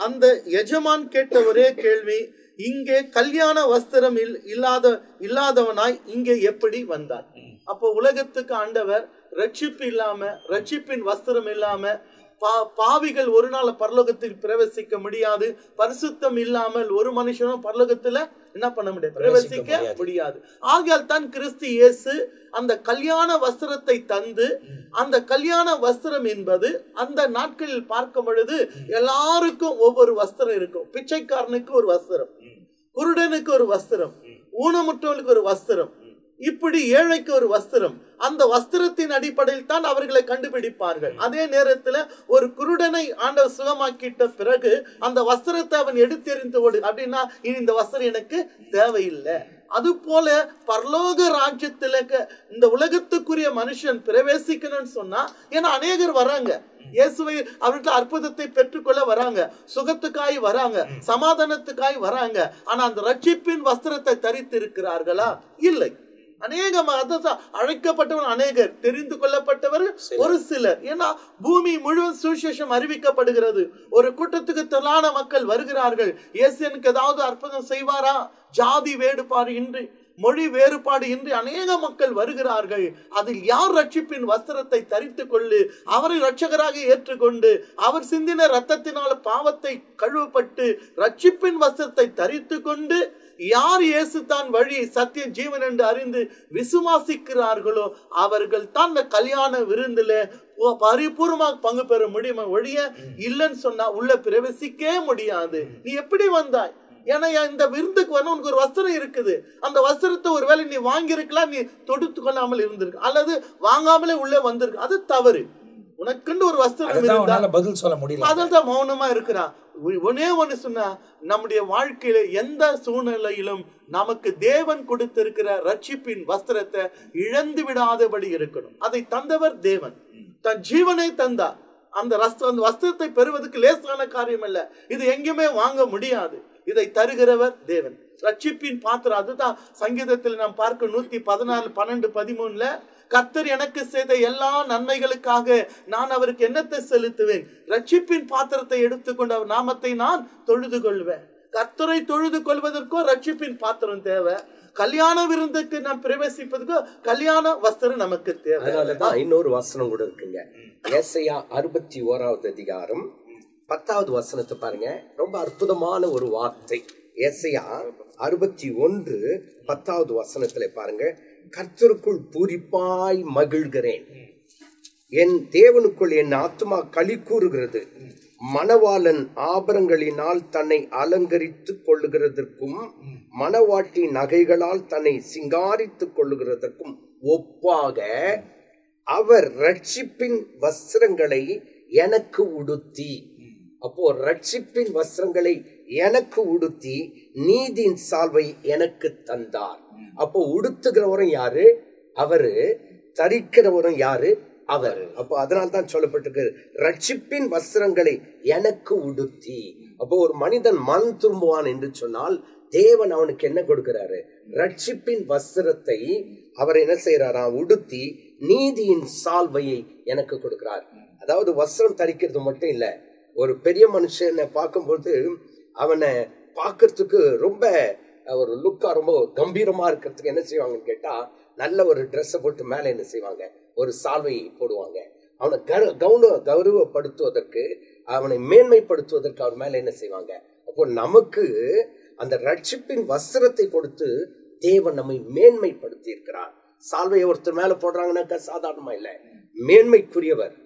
அந்த எஜமான் கேட்ட ஒரே கேள்வி, இங்கே கல்யாண வஸ்திரம் இல்லாதவனாய் இங்கே எப்படி வந்தார்? அப்போ உலகத்துக்கு ஆண்டவர் ரட்சிப்பு இல்லாம, ரட்சிப்பின் வஸ்திரம் இல்லாம பாவிகள் ஒரு நாள் பரலோகத்தில் பிரவேசிக்க முடியாது. பரிசுத்தம் இல்லாமல் ஒரு மனுஷனும் பரலோகத்துல என்ன பண்ண முடியாது? பிரவேசிக்க முடியாது. ஆகையால் தான் கிறிஸ்து இயேசு அந்த கல்யாண வஸ்திரத்தை தந்து, அந்த கல்யாண வஸ்திரம் என்பது அந்த நாட்களில் பார்க்கும் பொழுது எல்லாருக்கும் ஒவ்வொரு வஸ்திரம் இருக்கும். பிச்சைக்காரனுக்கு ஒரு வஸ்திரம், குருடனுக்கு ஒரு வஸ்திரம், ஊனமுற்றவனுக்கு ஒரு வஸ்திரம், இப்படி ஏழைக்கு ஒரு வஸ்திரம். அந்த வஸ்திரத்தின் அடிப்படையில் தான் அவர்களை கண்டுபிடிப்பார்கள். அதே நேரத்துல ஒரு குருடனை ஆண்டவர் சுகமாக்கிட்ட பிறகு அந்த வஸ்திரத்தை அவன் எடுத்தெறிந்து ஓடு அப்படின்னா, இனி இந்த வஸ்திரம் எனக்கு தேவையில்லை. அது போல பரலோக ராஜ்யத்துல இந்த உலகத்துக்குரிய மனுஷன் பிரவேசிக்கணும்னு சொன்னா, ஏன்னா அநேகர் வராங்க, இயேசுவை அவர்கிட்ட அற்புதத்தை பெற்றுக்கொள்ள வராங்க, சுகத்துக்காய் வராங்க, சமாதானத்துக்காய் வராங்க. ஆனா அந்த ரட்சிப்பின் வஸ்திரத்தை தரித்து இருக்கிறார்களா? இல்லை. அநேகமாக அழைக்கப்பட்டவர் அநேகர், தெரிந்து கொள்ளப்பட்டவர் ஒரு சிலர். ஏன்னா பூமி முழுவதும் சுவிசேஷம் அறிவிக்கப்படுகிறது. ஒரு கூட்டத்துக்கு திரளான மக்கள் வருகிறார்கள். இயேசு எனக்கு ஏதாவது அற்புதம் செய்வாரா? ஜாதி வேடுபாடு இன்றி மொழி வேறுபாடு இன்றி அநேக மக்கள் வருகிறார்கள். அதில் யார் ரட்சிப்பின் வஸ்திரத்தை தரித்து கொண்டு அவரை இரட்சகராக ஏற்றுக்கொண்டு அவர் சிந்தின இரத்தத்தினால பாவத்தை கழுவப்பட்டு ரட்சிப்பின் வஸ்திரத்தை தரித்து கொண்டு யார் இயேசு தான் வழி சத்திய ஜீவன் என்று அறிந்து விசுவாசிக்கிறார்களோ அவர்கள் தான் இந்த கல்யாண விருந்துல பரிபூர்ணமாக பங்கு பெற முடியுமா ஒழிய இல்லைன்னு சொன்னா உள்ள பிரவேசிக்கவே முடியாது. நீ எப்படி வந்தாய்? ஏன்னா இந்த விருந்துக்கு வர உனக்கு ஒரு வஸ்திரம் இருக்குது. அந்த வஸ்திரத்தை ஒருவேளை நீ வாங்கியிருக்கலாம், நீ தொடுத்து கொள்ளாமல் இருந்திருக்கு, அல்லது வாங்காமலே உள்ளே வந்திருக்கு. அது தவறு. உனக்குன்னு ஒரு வஸ்திரம் இருந்தா பதில் சொல்ல முடியல, அதான் மௌனமா இருக்கிறான். ஒன்னே ஒண்ணு சொன்னா, நம்முடைய வாழ்க்கையில எந்த சூழ்நிலையிலும் நமக்கு தேவன் கொடுத்திருக்கிற ரட்சிப்பின் வஸ்திரத்தை இழந்து விடாதபடி இருக்கணும். அதை தந்தவர் தேவன், தன் ஜீவனை தந்தார். அந்த வஸ்திரத்தை பெறுவதற்கு லேசான காரியம் அல்ல. இது எங்கேயுமே வாங்க முடியாது. இதை தருகிறவர் தேவன். ரட்சிப்பின் பாத்திரம். அதுதான் சங்கீதத்தில் நாம் பார்க்க 114, 12, 13 கர்த்தர் எனக்கு செய்த எல்லா நன்மைகளுக்காக நான் அவருக்கு என்னத்தை செலுத்துவேன்? ரட்சிப்பின் பாத்திரத்தை எடுத்துக்கொண்டு அவர் நாமத்தை நான் தொழுது கொள்வேன். கர்த்தரை தொழுது கொள்வதற்கோ ரட்சிப்பின் பாத்திரம் தேவை. கல்யாண விருந்துக்கு நாம் பிரவேசிப்பதுக்கோ கல்யாண வஸ்திரம் நமக்கு தேவை. அதனாலதான் இன்னொரு வசனம் கூட இருக்குங்க. ஏசாயா 61வது அதிகாரம் 10வது வசனத்தை பாருங்க. ரொம்ப அற்புதமான ஒரு வார்த்தை. ஏசாயா 61 10வது வசனத்துல பாருங்க. கர்த்தருக்குள் பூரிப்பாய் மகிழ்கிறேன், என் தேவனுக்குள் என் ஆத்துமா களி கூறுகிறது. மணவாளன் ஆபரணங்களினால் தன்னை அலங்கரித்துக் கொள்ளுகிறதற்கும் மணவாட்டி நகைகளால் தன்னை சிங்காரித்துக் கொள்ளுகிறதற்கும் ஒப்பாக அவர் ரட்சிப்பின் வஸ்திரங்களை எனக்கு உடுத்தி. அப்போ ரட்சிப்பின் வஸ்திரங்களை எனக்கு உடுத்தி நீதியின் சால்வை எனக்கு தந்தார். அப்போ உடுத்துகிறவரும் யாரு? அவரு. தரிக்கிறவரும் யாரு? அவர். அப்போ அதனால தான் சொல்லப்பட்டிருக்கு ரட்சிப்பின் வஸ்திரங்களை எனக்கு உடுத்தி. அப்போ ஒரு மனிதன் மனம் திரும்புவான் என்று சொன்னால் தேவன் அவனுக்கு என்ன கொடுக்கிறாரு? ரட்சிப்பின் வஸ்திரத்தை அவர் என்ன செய்யறாரா? உடுத்தி நீதியின் சால்வையை எனக்கு கொடுக்கிறார். அதாவது வஸ்திரம் தரிக்கிறது மட்டும் இல்ல. ஒரு பெரிய மனுஷனை பார்க்கும்போது அவனை பார்க்கறதுக்கு ரொம்ப ஒரு லுக்கா ரொம்ப கம்பீரமா இருக்கிறதுக்கு என்ன செய்வாங்கன்னு கேட்டா, நல்ல ஒரு ட்ரெஸ்ஸை போட்டு மேல என்ன செய்வாங்க? ஒரு சால்வை போடுவாங்க. அவனை கௌரவப்படுத்துவதற்கு, அவனை மேன்மைப்படுத்துவதற்கு அவர் மேல என்ன செய்வாங்க? அப்போ நமக்கு அந்த ரட்சிப்பின் வஸ்திரத்தை கொடுத்து தேவன் நம்மை மேன்மைப்படுத்தி இருக்கிறார். சால்வையை ஒருத்தர் மேல போடுறாங்கன்னாக்கா சாதாரணமா இல்ல, மேன்மைக்குரியவர்.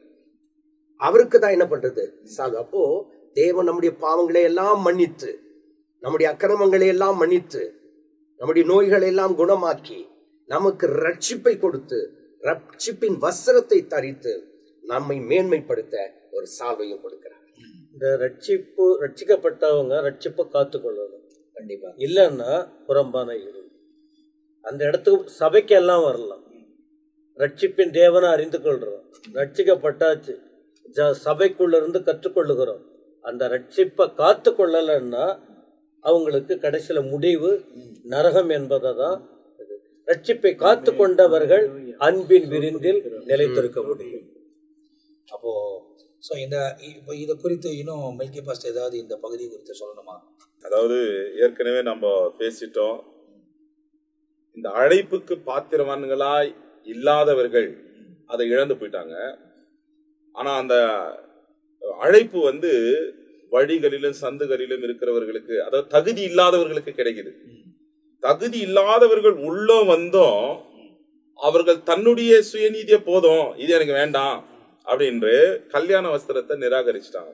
அவருக்கு தான் என்ன பண்றது? சால்வை. அப்போ தேவன் நம்முடைய பாவங்களை எல்லாம் மன்னித்து, நம்முடைய அக்கிரமங்களை எல்லாம் மன்னித்து, நம்முடைய நோய்களை எல்லாம் குணமாக்கி, நமக்கு ரட்சிப்பை கொடுத்து, ரட்சிப்பின் வஸ்திரத்தை தரித்து நம்மை மேன்மைப்படுத்த ஒரு சால்வையும் கொடுக்கிறார். இந்த ரட்சிக்கப்பட்டவங்க ரட்சிப்பை காத்துக்கொள்ளணும். கண்டிப்பா. இல்லைன்னா புறம்பான இரு அந்த இடத்துக்கு சபைக்கு எல்லாம் வரலாம். ரட்சிப்பின் தேவனை அறிந்து கொள்றோம், ரட்சிக்கப்பட்டாச்சு, சபைக்குள்ள இருந்து கற்றுக்கொள்ளுகிறோம். அந்த ரட்சிப்பை காத்து கொள்ளலன்னா அவங்களுக்கு கடைசியில முடிவு நரகம் என்பதை தான். ரட்சிப்பை காத்து கொண்டவர்கள் அன்பின் விருந்தில் நிலைத்திருக்க முடியும். அப்போ இப்போ இதை குறித்து இன்னும் மெல்கி பாஸ்டர் ஏதாவது இந்த பகுதி குறித்து சொல்லணுமா? அதாவது ஏற்கனவே நம்ம பேசிட்டோம். இந்த அழைப்புக்கு பாத்திரவான்களாய் இல்லாதவர்கள் அதை இழந்து போயிட்டாங்க. ஆனா அந்த அழைப்பு வழிகளிலும் சந்துகளிலும் இருக்கிறவர்களுக்கு, அதாவது தகுதி இல்லாதவர்களுக்கு கிடைக்குது. தகுதி இல்லாதவர்கள் உள்ள வந்தோம், அவர்கள் தன்னுடைய சுயநீதிய போதும், இது எனக்கு வேண்டாம் அப்படின்னு கல்யாண வஸ்திரத்தை நிராகரிச்சிட்டாங்க.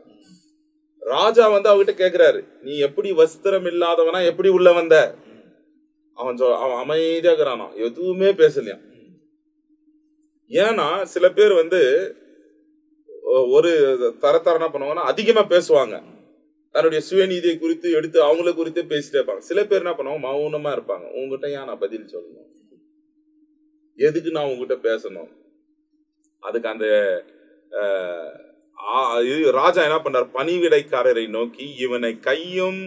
ராஜா அவகிட்ட கேக்குறாரு, நீ எப்படி வஸ்திரம் இல்லாதவனா எப்படி உள்ள வந்த? அவன் அமைதியா இருக்கிறானா, எதுவுமே பேசலையா. ஏன்னா சில பேர் ஒரு தரத்தரனா பண்ணுவாங்கன்னா அதிகமா பேசுவாங்க, தன்னுடைய சுயநீதியை குறித்து எடுத்து அவங்கள குறித்தே பேசிட்டே இருப்பாங்க. சில பேர் என்ன பண்ணுவாங்க, மௌனமா இருப்பாங்க. உங்ககிட்ட ஏன் நான் பதில் சொல்லணும், எதுக்கு நான் உங்ககிட்ட பேசணும்? அதுக்கு அந்த ராஜா என்ன பண்றார், பணிவிடைக்காரரை நோக்கி இவனை கையும்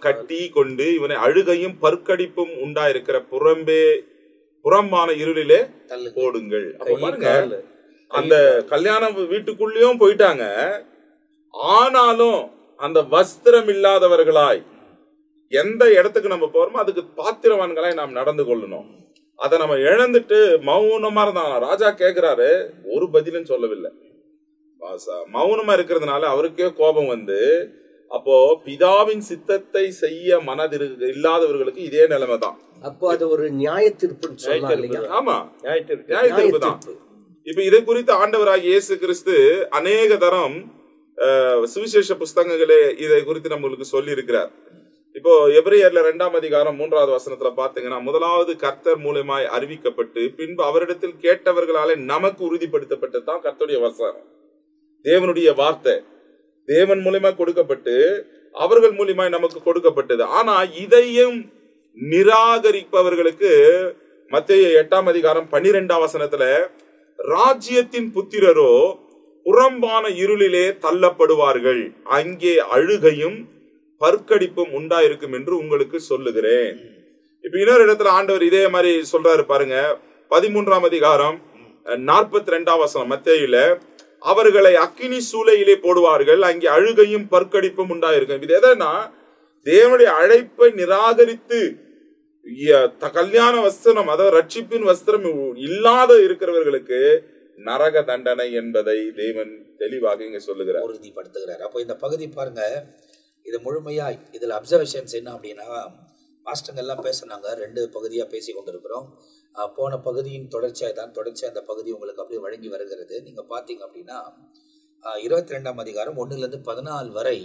கட்டி கொண்டு இவனை அழுகையும் பற்கடிப்பும் உண்டாயிருக்கிற புறம்பான இருளிலே போடுங்கள். அப்ப பாருங்க, அந்த கல்யாண வீட்டுக்குள்ளேயும் போயிட்டாங்க. ஆனாலும் அந்த வஸ்திரம் இல்லாதவர்களாய் எந்த இடத்துக்கு நம்ம போறோமோ அதுக்கு பாத்திரவான்களாய் நாம் நடந்து கொள்ளணும். அதை நம்ம இழந்துட்டு மௌனமா இருந்தாங்க. ராஜா கேட்கிறாரு, ஒரு பதிலும் சொல்லவில்லை. மௌனமா இருக்கிறதுனால அவருக்கே கோபம் வந்து, அப்போ பிதாவின் சித்தத்தை செய்ய மனது இல்லாதவர்களுக்கு இதே நிலைமை தான். அப்போ அது ஒரு நியாய தீர்ப்பு. ஆமா, நியாய தீர்ப்பு தான். இப்ப இதை குறித்து ஆண்டவராகிய இயேசு கிறிஸ்து அநேக தரம் சுவிசேஷ புஸ்தகங்களே இதை குறித்து நம்மளுக்கு சொல்லி இருக்கிறார். இப்போ எபிரேயர்ல 2ஆம் அதிகாரம் 3வது வசனத்துல பாத்தீங்கன்னா, முதலாவது கர்த்தர் மூலமாய் அறிவிக்கப்பட்டு பின்பு அவரிடத்தில் கேட்டவர்களாலே நமக்கு உறுதிப்படுத்தப்பட்டதுதான் கர்த்தருடைய வசனம், தேவனுடைய வார்த்தை. தேவன் மூலமா கொடுக்கப்பட்டு அவர்கள் மூலமாய் நமக்கு கொடுக்கப்பட்டது. ஆனா இதையும் நிராகரிப்பவர்களுக்கு மத்தேயு 8ஆம் அதிகாரம் 12ஆம் வசனத்துல, ராஜ்யத்தின் புத்திரரோ புறம்பான இருளிலே தள்ளப்படுவார்கள், அங்கே அழுகையும் பற்கடிப்பும் உண்டாயிருக்கும் என்று உங்களுக்கு சொல்லுகிறேன். இப்ப இன்னொரு இடத்துல ஆண்டவர் இதே மாதிரி சொல்றாரு பாருங்க, 13ஆம் அதிகாரம் 42ஆம் வசனம் மத்தேயுல, அவர்களை அக்கினி சூளையிலே போடுவார்கள், அங்கே அழுகையும் பற்கடிப்பும் உண்டாயிருக்கும். இது எதனா, தேவனுடைய அழைப்பை நிராகரித்து கல்யாண வஸ்திரம், அதாவது ரட்சிப்பின் வஸ்திரம் இல்லாத இருக்கிறவர்களுக்கு நரக தண்டனை என்பதை தேவன் தெளிவாக இங்க சொல்லுகிறார், உறுதிப்படுத்துகிறார். அப்போ இந்த பகுதி பாருங்க, இது முழுமையாய் இதில் அப்சர்வேஷன்ஸ் என்ன அப்படின்னா, பாஸ்டங்க எல்லாம் பேசினாங்க, 2 பகுதியாக பேசி கொண்டிருக்கிறோம். போன பகுதியின் தொடர்ச்சியாக அந்த பகுதி உங்களுக்கு அப்படியே வழங்கி வருகிறது. நீங்கள் பார்த்தீங்க அப்படின்னா 22ஆம் அதிகாரம் 1லேருந்து 14 வரை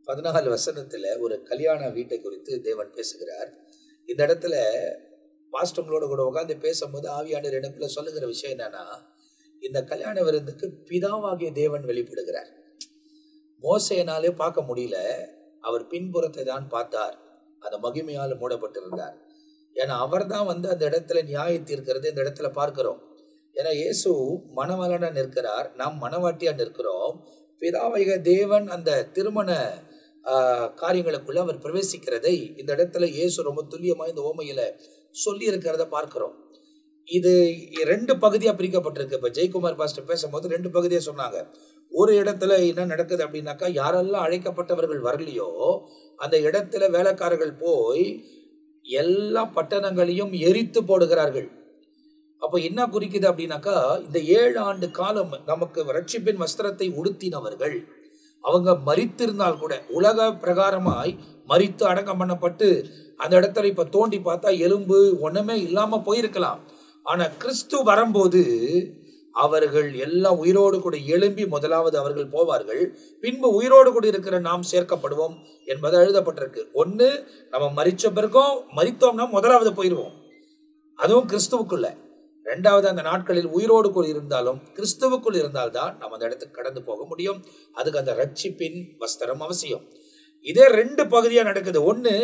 14 வசனத்தில் ஒரு கல்யாண வீட்டை குறித்து தேவன் பேசுகிறார். இந்த இடத்துல பாஸ்டங்களோட கூட உட்காந்து பேசும்போது ஆவியானவர் எனக்குள்ள சொல்லுகிற விஷயம் என்னன்னா, இந்த கல்யாண விருந்துக்கு பிதாவாகிய தேவன் வெளிப்படுகிறார். மோசேனாலே பார்க்க முடியல, அவர் பின்புறத்தை தான் பார்த்தார், அந்த மகிமையால் மூடப்பட்டிருந்தார். ஏன்னா அவர் தான் வந்து அந்த இடத்துல நியாயம் தீர்க்கிறது இந்த இடத்துல பார்க்கிறோம். ஏன்னா இயேசு மணவாளனா நிற்கிறார், நாம் மணவாட்டியா நிற்கிறோம். பிதாவாகிய தேவன் அந்த திருமண காரியங்களுக்குள்ள அவர் பிரவேசிக்கிறதை இந்த இடத்துல இயேசு ரொம்ப துல்லியமா இந்த ஓமையில சொல்லி இருக்கிறத பார்க்கிறோம். இது 2 பகுதியா பிரிக்கப்பட்டிருக்கு. இப்ப ஜெயக்குமார் பாஸ்டர் பேசும்போது 2 பகுதியா சொன்னாங்க. ஒரு இடத்துல என்ன நடக்குது அப்படின்னாக்கா, யாரெல்லாம் அழைக்கப்பட்டவர்கள் வரலையோ அந்த இடத்துல வேலைக்காரர்கள் போய் எல்லா பட்டணங்களையும் எரித்து போடுகிறார்கள். அப்ப என்ன குறிக்குது அப்படின்னாக்கா, இந்த 7 ஆண்டு காலம் நமக்கு ரட்சிப்பின் வஸ்திரத்தை உடுத்தினவர்கள், அவங்க மரித்திருந்தால் கூட உலக பிரகாரமாய் மரித்து அடக்கம் பண்ணப்பட்டு அந்த இடத்துல இப்ப தோண்டி பார்த்தா எலும்பு ஒண்ணுமே இல்லாம போயிருக்கலாம். ஆனா கிறிஸ்து வரும்போது அவர்கள் எல்லாம் உயிரோடு கூட எழும்பி முதலாவது அவர்கள் போவார்கள், பின்பு உயிரோடு கூட இருக்கிற நாம் சேர்க்கப்படுவோம் என்பது எழுதப்பட்டிருக்கு. ஒண்ணு, நம்ம மரிச்ச பிறகும் மரித்தோம்னா முதலாவது போயிடுவோம், அதுவும் கிறிஸ்துவுக்குள்ள. 2வது, அந்த நாட்களில் உயிரோடு கூட இருந்தாலும் கிறிஸ்துவுக்குள் இருந்தால்தான் நம்ம அந்த இடத்துக்கு கடந்து போக முடியும். அதுக்கு அந்த ரட்சிப்பின் வஸ்திரம் அவசியம். இதே 2 பகுதியா நடக்குது. ஒண்ணு,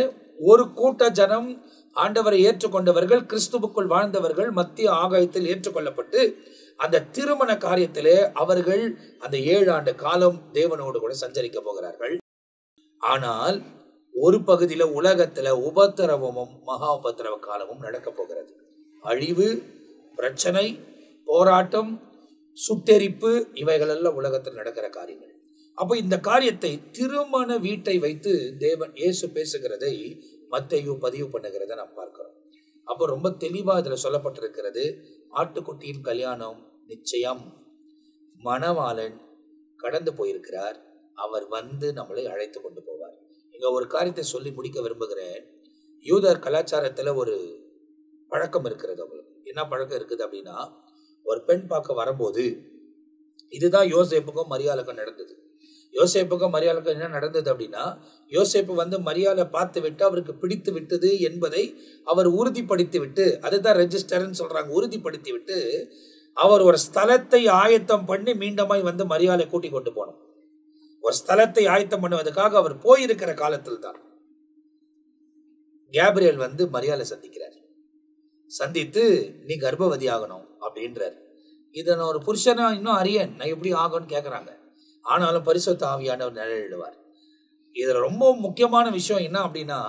ஒரு கூட்ட ஜனம் ஆண்டவரை ஏற்றுக்கொண்டவர்கள், கிறிஸ்துவுக்குள் வாழ்ந்தவர்கள் மத்திய ஆகாயத்தில் ஏற்றுக்கொள்ளப்பட்டு அந்த திருமண காரியத்திலே அவர்கள் அந்த 7 ஆண்டு காலம் தேவனோடு கூட சஞ்சரிக்க போகிறார்கள். ஆனால் ஒரு பகுதியில உலகத்துல உபத்திரவமும் மகா உபத்திரவ காலமும் நடக்க போகிறது. அழிவு, பிரச்சனை, போராட்டம், சுட்டெரிப்பு, இவைகள் எல்லாம் உலகத்தில் நடக்கிற காரியங்கள். அப்போ இந்த காரியத்தை திருமண வீட்டை வைத்து தேவன் இயேசு பேசுகிறதை மத்தேயு பதிவு பண்ணுகிறத நாம் பார்க்கிறோம். அப்போ ரொம்ப தெளிவா இதுல சொல்லப்பட்டிருக்கிறது, ஆட்டுக்குட்டியின் கல்யாணம் நிச்சயம், மணவாளன் கடந்து போயிருக்கிறார், அவர் வந்து நம்மளை அழைத்து கொண்டு போவார். இங்க ஒரு காரியத்தை சொல்லி முடிக்க விரும்புகிறேன். யூதர் கலாச்சாரத்துல ஒரு பழக்கம் இருக்கிறது. அவங்களுக்கு என்ன பழக்கம் இருக்குது அப்படின்னா, ஒரு பெண் பார்க்க வரும்போது, இதுதான் யோசேப்புக்கும் மரியாளுக்கும் நடந்தது. யோசேப்புக்கும் மரியாளுக்கும் என்ன நடந்தது அப்படின்னா, யோசேப்பு வந்து மரியாதை பார்த்து விட்டு அவருக்கு பிடித்து விட்டது என்பதை அவர் உறுதிப்படுத்தி விட்டு, அதுதான் ரெஜிஸ்டர்ன்னு சொல்றாங்க, உறுதிப்படுத்தி விட்டு அவர் ஒரு ஸ்தலத்தை ஆயத்தம் பண்ணி மீண்டுமாய் வந்து மரியாதை கூட்டி கொண்டு போனோம். ஒரு ஸ்தலத்தை ஆயத்தம் பண்ணுவதற்காக அவர் போயிருக்கிற காலத்தில் தான் கேப்ரியல் வந்து மரியாதை சந்திக்கிறார். சந்தித்து நீ கர்ப்பவதி ஆகணும் அப்படின்றார். இதை நான் ஒரு புருஷனா இன்னும் அறியேன், நான் எப்படி ஆகும்னு கேட்கறாங்க. ஆனாலும் பரிசுத்த ஆவியானவர் நிழலிடுவார். இதுல ரொம்ப முக்கியமான விஷயம் என்ன அப்படின்னா,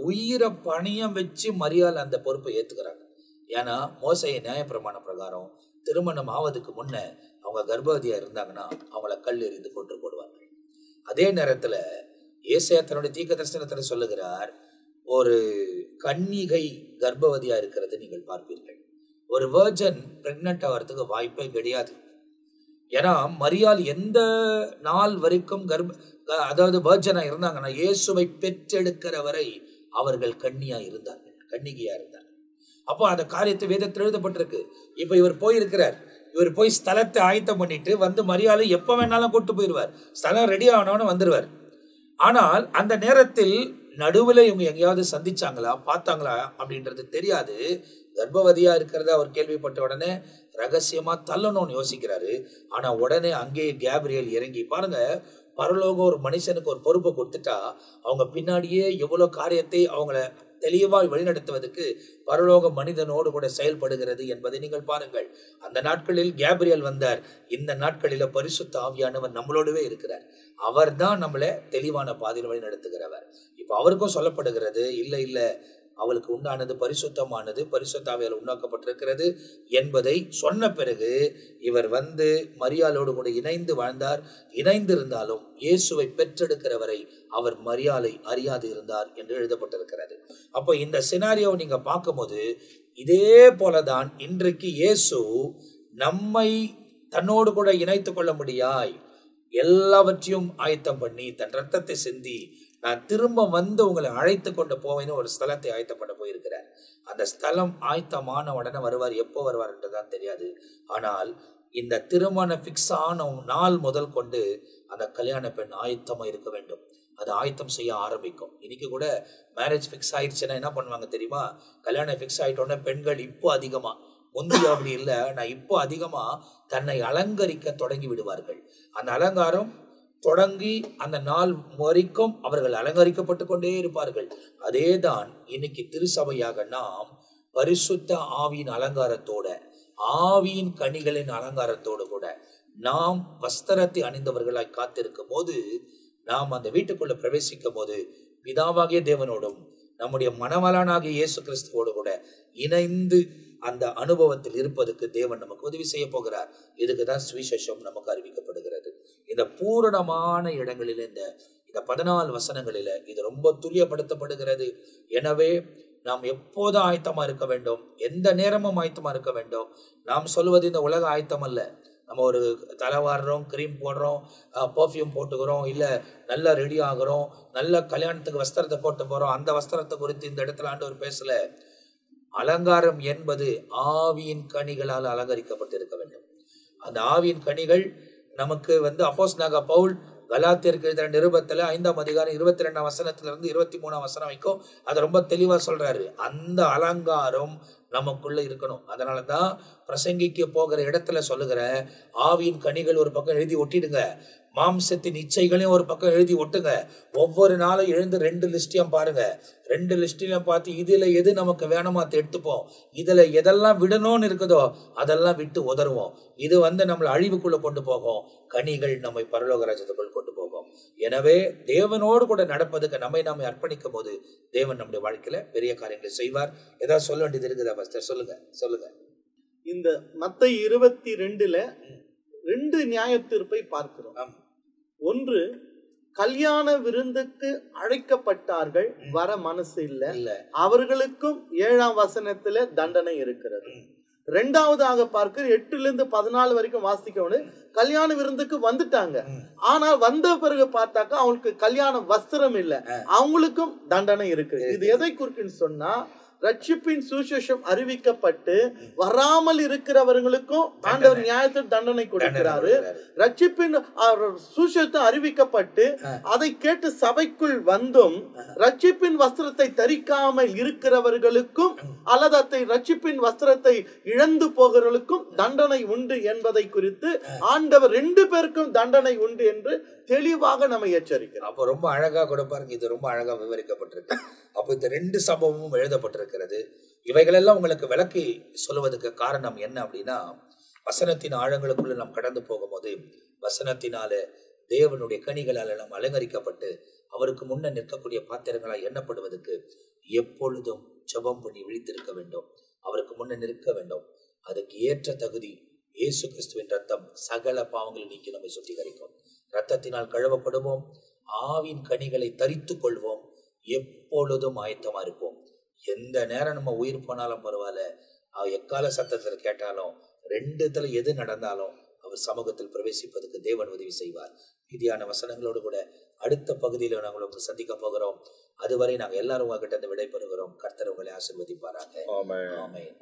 உயிரை பணியம் வச்சு மரியாதை அந்த பொறுப்பை ஏத்துக்கிறாங்க. ஏன்னா மோசேய நியாயப்பிரமாண பிரகாரம் திருமணம் ஆவதுக்கு முன்ன அவங்க கர்ப்பவதியா இருந்தாங்கன்னா அவங்கள கல் எறிந்து கொன்று போடுவாங்க. அதே நேரத்துல ஏசாயா தன்னுடைய தீர்க்க தரிசனத்தில் சொல்லுகிறார், ஒரு கன்னிகை கர்ப்பவதியா இருக்கிறது நீங்கள் பார்ப்பீர்கள். ஒரு வெர்ஜன் பிரெக்னன்ட் ஆகிறதுக்கு வாய்ப்பே கிடையாது. ஏன்னா மரியாள் எந்த நாள் வரைக்கும் அதாவது வெர்ஜனா இருந்தாங்கன்னா, இயேசுவை பெற்றெடுக்கிற வரை அவர்கள் கன்னியா இருந்தார்கள், கன்னிகையா இருந்தார்கள். அப்போ அந்த காரியத்தை வேதத்தில் எழுதப்பட்டிருக்கு. இப்ப இவர் போயிருக்கிறார், இவர் போய் ஸ்தலத்தை ஆயத்தம் பண்ணிட்டு வந்து மரியாதை எப்ப வேணாலும் கூட்டு போயிடுவார், ஸ்தலம் ரெடி ஆனவனு வந்துடுவார். ஆனால் அந்த நேரத்தில் நடுவில் இவங்க எங்கேயாவது சந்திச்சாங்களா, பார்த்தாங்களா அப்படின்றது தெரியாது. கர்ப்பவதியா இருக்கிறத அவர் கேள்விப்பட்ட உடனே ரகசியமா தள்ளணும்னு யோசிக்கிறாரு. ஆனா உடனே அங்கேயே கேப்ரியல் இறங்கி, பாருங்க, பரலோகம் ஒரு மனுஷனுக்கு ஒரு பொறுப்பை கொடுத்துட்டா அவங்க பின்னாடியே எவ்வளவு காரியத்தை அவங்கள தெளிவாய் வழிநடத்துவதற்கு பரலோக மனிதனோடு கூட செயல்படுகிறது என்பதை நீங்கள் பாருங்கள். அந்த நாட்களில் கேப்ரியல் வந்தார், இந்த நாட்களில பரிசுத்த ஆவியானவர் நம்மளோடவே இருக்கிறார். அவர் தான் நம்மளை தெளிவான பாதையில் வழி நடத்துகிறவர். இப்ப அவருக்கும் சொல்லப்படுகிறது, இல்லை இல்லை, அவளுக்கு உண்டானது பரிசுத்தமானது, பரிசுத்த ஆவியால் உண்டாக்கப்பட்டிருக்கிறது என்பதை சொன்ன பிறகு இவர் வந்து மரியாளோடு கூட இணைந்து வாழ்ந்தார். இணைந்திருந்தாலும் இயேசுவை பெற்றெடுக்கிறவரை அவர் மரியாளை அறியாது இருந்தார் என்று எழுதப்பட்டிருக்கிறது. அப்போ இந்த சினாரியோவை நீங்க பார்க்கும்போது இதே போலதான் இன்றைக்கு இயேசு நம்மை தன்னோடு கூட இணைத்து கொள்ள முடியாய் எல்லாவற்றையும் ஆயத்தம் பண்ணி தன் ரத்தத்தை சிந்தி நான் திரும்ப வந்து உங்களை அழைத்து கொண்டு போவேன்னு ஒரு ஸ்தலத்தை ஆயத்தப்பட போயிருக்கிறார். அந்த ஸ்தலம் ஆயத்தமான உடனே வருவார். எப்போ வருவார் என்றுதான் தெரியாது. ஆனால் இந்த திருமண பிக்ஸ் ஆன நாள் முதல் கொண்டு அந்த கல்யாண பெண் ஆயத்தமா இருக்க வேண்டும். அது ஆயத்தம் செய்ய ஆரம்பிக்கும். இன்னைக்கு கூட மேரேஜ் பிக்ஸ் ஆயிடுச்சுன்னா என்ன பண்ணுவாங்க தெரியுமா? கல்யாணம் பிக்ஸ் ஆயிட்டோன்னே பெண்கள் இப்போ அதிகமா, முந்தைய அப்படி இல்லை, நான் இப்போ அதிகமா தன்னை அலங்கரிக்க தொடங்கி விடுவார்கள். அந்த அலங்காரம் தொடங்கி அந்த நாள் வரைக்கும் அவர்கள் அலங்கரிக்கப்பட்டு கொண்டே இருப்பார்கள். அதேதான் இன்னைக்கு திருசபையாக நாம் பரிசுத்த ஆவியின் அலங்காரத்தோட, ஆவியின் கனிகளின் அலங்காரத்தோடு கூட நாம் வஸ்திரத்தை அணிந்தவர்களாய் காத்திருக்கும் போது, நாம் அந்த வீட்டுக்குள்ள பிரவேசிக்கும் போது பிதாவாகிய தேவனோடும் நம்முடைய மணவளானாகிய இயேசு கிறிஸ்துவோடு கூட இணைந்து அந்த அனுபவத்தில் இருப்பதற்கு தேவன் நமக்கு உதவி செய்ய போகிறார். இதுக்குதான் சுவிசேஷம் நமக்கு அறிவிக்கப்படுகிறது. இந்த பூரணமான இடங்களில் இந்த 14 வசனங்களில இது ரொம்ப துல்லியப்படுத்தப்படுகிறது. எனவே நாம் எப்போதும் ஆயத்தமா இருக்க வேண்டும், எந்த நேரமும் ஆயத்தமா இருக்க வேண்டும். நாம் சொல்வது இந்த உலக ஆயத்தம் அல்ல. நம்ம ஒரு தலை வாடுறோம், கிரீம் போடுறோம், பர்ஃப்யூம் போட்டுக்கிறோம், இல்லை நல்லா ரெடி ஆகுறோம், நல்ல கல்யாணத்துக்கு வஸ்திரத்தை போட்டு போறோம். அந்த வஸ்திரத்தை குறித்து இந்த இடத்துல ஆண்டவர் பேசல. அலங்காரம் என்பது ஆவியின் கனிகளால் அலங்கரிக்கப்பட்டிருக்க வேண்டும். அந்த ஆவியின் கனிகள் நமக்கு அப்போஸ்தலனாகிய பவுல் கலாத்தியருக்கு எழுதின நிருபத்துல 5ஆம் அதிகாரம் 22ஆம் வசனத்திலிருந்து 23ஆம் வசனம் வரைக்கும் அதை ரொம்ப தெளிவா சொல்றாரு. அந்த அலங்காரம் நமக்குள்ள இருக்கணும். அதனாலதான் பிரசங்கிக்க போகிற இடத்துல சொல்லுகிற ஆவியின் கனிகள் ஒரு பக்கம் எழுதி ஒட்டிடுங்க, மாம்சத்தின் இச்சைகளையும் ஒரு பக்கம் எழுதி ஒட்டுங்க. ஒவ்வொரு நாளும் எழுந்து 2 லிஸ்டையும் பாருங்க. 2 லிஸ்டையும் பார்த்து இதுல எது நமக்கு வேணுமோ அதை எடுத்துப்போம், இதுல எதெல்லாம் விடணும்னு இருக்குதோ அதெல்லாம் விட்டு உதறுவோம். இது நம்மளை அழிவுக்குள்ள கொண்டு போகும், கனிகள் நம்மை பரலோக ராஜ்யத்துக்குள் கொண்டு போகும். எனவே தேவனோடு கூட நடப்பதுக்கு நம்மை அர்ப்பணிக்கும் போது தேவன் நம்முடைய வாழ்க்கையில பெரிய காரியங்களை செய்வார். ஏதாவது சொல்ல வேண்டியது இருக்குதா பாஸ்டர்? சொல்லுங்க. இந்த மத்தேயு 22ல 2 நியாய தீர்ப்பை பார்க்கிறோம். ஒன்று, கல்யாண விருந்துக்கு அழைக்கப்பட்டார்கள், வர மனசு இல்ல, அவர்களுக்கும் 7ஆம் வசனத்துல தண்டனை இருக்கிறது. 2வதாக பார்க்க 8லிருந்து 14 வரைக்கும் வாசிக்கணும். கல்யாண விருந்துக்கு வந்துட்டாங்க, ஆனா வந்த பிறகு பார்த்தாக்கா அவங்களுக்கு கல்யாண வஸ்திரம் இல்ல, அவங்களுக்கும் தண்டனை இருக்கு. இது எதை குறிக்குன்னு சொன்னா, ரட்சிப்பின் சுவிசேஷம் அறிவிக்கப்பட்டு வராமல் இருக்கிறவர்களுக்கும் ஆண்டவர் நியாயத்தில் தண்டனை கொடுக்கிறாரு. ரட்சிப்பின் சுவிசேஷத்தை அறிவிக்கப்பட்டு அதை கேட்டு சபைக்குள் வந்தும் ரட்சிப்பின் வஸ்திரத்தை தரிக்காமல் இருக்கிறவர்களுக்கும் அல்லது அதை ரட்சிப்பின் வஸ்திரத்தை இழந்து போகிறவர்களுக்கும் தண்டனை உண்டு என்பதை குறித்து ஆண்டவர் 2 பேருக்கும் தண்டனை உண்டு என்று தெளிவாக நம்ம எச்சரிக்கிறோம். அப்போ ரொம்ப அழகா கூட பாருங்க, இது ரொம்ப அழகா விவரிக்கப்பட்டிருக்கு. அப்போ இந்த 2 சம்பவமும் எழுதப்பட்டிருக்கிறது. இவைகளெல்லாம் உங்களுக்கு விளக்கி சொல்லுவதற்கு காரணம் என்ன அப்படின்னா, வசனத்தின் ஆழங்களுக்குள்ள நாம் கடந்து போகும்போது வசனத்தினால தேவனுடைய கனிகளால் நாம் அலங்கரிக்கப்பட்டு அவருக்கு முன்ன நிற்கக்கூடிய பாத்திரங்களால் எண்ணப்படுவதற்கு எப்பொழுதும் ஜெபம் பண்ணி விழித்திருக்க வேண்டும், அவருக்கு முன்ன நிற்க வேண்டும். அதுக்கு ஏற்ற தகுதி இயேசு கிறிஸ்துவின் ரத்தம் சகல பாவங்களை நீக்கி நம்மை சுத்திகரிக்கும். ரத்தத்தினால் கழுவப்படுவோம், ஆவின் கனிகளை தரித்துக் கொள்வோம். எப்பொழுதும் ஆயத்தமா இருப்போம். எந்த நேரம் நம்ம உயிர் போனாலும் பரவாயில்ல, எக்கால சத்தத்தில் கேட்டாலும், ரெண்டு இடத்துல எது நடந்தாலும் அவர் சமூகத்தில் பிரவேசிப்பதற்கு தேவன் உதவி செய்வார். மீதியான வசனங்களோடு கூட அடுத்த பகுதியில் நாங்கள் உங்களை சந்திக்க போகிறோம். அதுவரை நாங்கள் எல்லாரும் உங்ககிட்ட விடைபெறுகிறோம். கர்த்தர் உங்களை ஆசீர்வதிப்பாராக. ஆமென். ஆமென்.